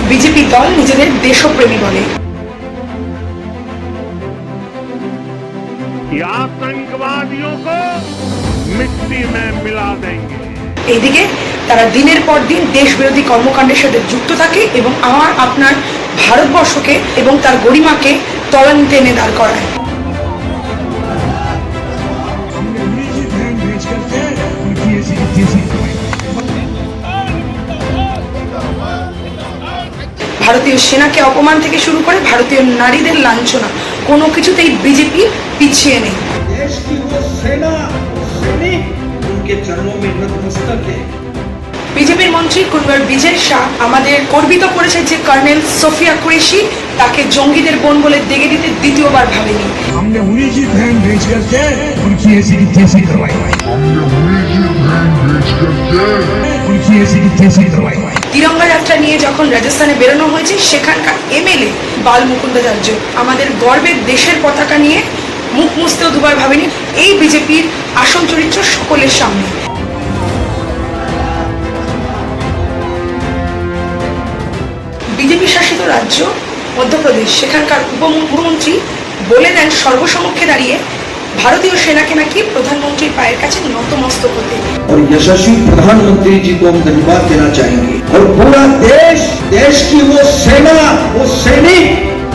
BJP দল নিজেদের দেশপ্রেমী বলে। आतंकवादियों को मिट्टी में मिला देंगे। এইদিকে তারা দিনের পর দিন দেশ বিরোধী কর্মকাণ্ডের সাথে যুক্ত থাকে এবং আমার আপনার ভারতবর্ষকে এবং তার গরিমাকে তলানিতে এনে দাঁড় করায়। ভারতীয় সেনাকে অপমান থেকে শুরু করে ভারতীয় নারীদের লাঞ্ছনা, কোনো কিছুতেই বিজেপি পিছিয়ে নেই। देश की वो सेना, सैनिक उनके चरणों में नतमस्तक है। বিজেপির মন্ত্রী কুনওয়ার বিজয় শাহ আমাদের গর্বিত করেছে যে কর্নেল সোফিয়া কুরেশি তাকে জঙ্গিদের বোন বলে দেগে দিতে দ্বিতীয়বার ভাবেনি। हमने उन्हीं की बहन भेज करके उनकी ऐसी की तैसी करवाई। তিরঙ্গা যাত্রা নিয়ে যখন রাজস্থানে বেরোনো হয়েছে, সেখানকার এমএলএ বাল মুকুন্দাচার্য আমাদের গর্বের দেশের পতাকা নিয়ে মুখ মুছতেও দুবার ভাবেনি। এই বিজেপির আসল চরিত্র সকলের সামনে। বিজেপি শাসিত রাজ্য মধ্যপ্রদেশ, সেখানকার উপমুখ্যমন্ত্রী বলে দেন সর্বসমক্ষে দাঁড়িয়ে ভারতীয় সেনাকে নাকি প্রধানমন্ত্রীর পায়ের কাছে নতমস্তক হতে। और यशस्वी प्रधानमंत्री जी को हम धन्यवाद देना चाहेंगे और पूरा देश की वो सेना, वो सैनिक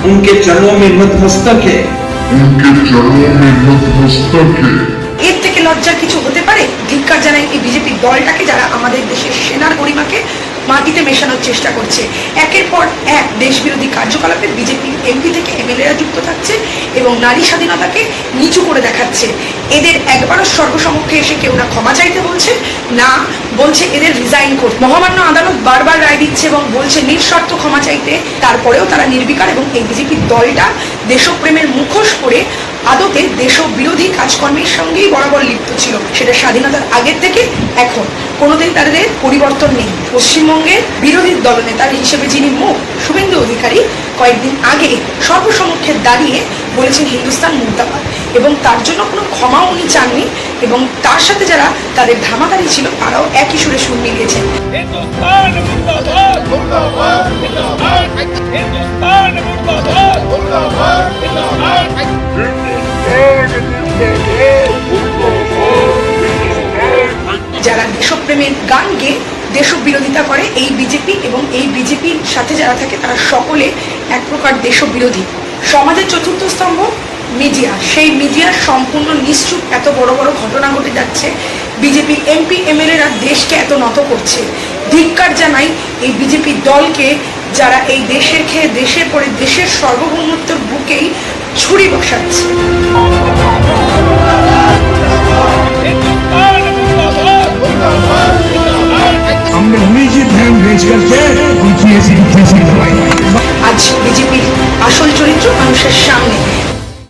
उनके चरणों में नतमस्तक है। এর থেকে লজ্জার কিছু হতে পারে? ধিক্কার জানাই এই বিজেপি দলটাকে, যারা আমাদের দেশের সেনার গরিমাকে মাটিতে মেশানোর চেষ্টা করছে। একের পর এক দেশ বিরোধী কার্যকলাপে বিজেপি এমপি থেকে এমএলএরা যুক্ত থাকছে এবং নারী স্বাধীনতাকে নিচু করে দেখাচ্ছে। এদের একবারও সর্বসমক্ষে এসে কেউ না ক্ষমা চাইতে বলছে, না বলছে এদের রিজাইন করতে। মহামান্য আদালত বারবার রায় দিচ্ছে এবং বলছে নিঃশর্ত ক্ষমা চাইতে, তারপরেও তারা নির্বিকার এবং এই বিজেপি দলটা দেশপ্রেমের মুখোশ পরে আদতে দেশবিরোধী কাজকর্মের সঙ্গেই বরাবর লিপ্ত ছিল। সেটা স্বাধীনতার আগের থেকে এখন কোনোদিন তাদের পরিবর্তন নেই। পশ্চিমবঙ্গের বিরোধী দলনেতার হিসেবে যিনি মুখ, শুভেন্দু অধিকারী, কয়েকদিন আগে সর্বসমক্ষে দাঁড়িয়ে বলেছেন হিন্দুস্তান মুর্দাবাদ, এবং তার জন্য কোনো ক্ষমাও উনি চাননি এবং তার সাথে যারা তাদের ধামাধারি ছিল তারাও একই সুরে সুর মিলিয়েছেন। যারা দেশপ্রেমের গান গেয়ে দেশবিরোধিতা করে এই বিজেপি এবং এই বিজেপির সাথে যারা থাকে তারা সকলে এক প্রকার দেশবিরোধী। সমাজের চতুর্থ স্তম্ভ মিডিয়া, সেই মিডিয়ার সম্পূর্ণ নিশ্চুপ এত বড় বড় ঘটনা ঘটে যাচ্ছে। বিজেপি এমপি এমএলএরা দেশকে এত নত করছে। ধিক্কার জানাই এই বিজেপি দলকে, যারা এই দেশের খেয়ে দেশের পরে দেশের সার্বভৌমত্বের বুকেই ছুরি বসাচ্ছে।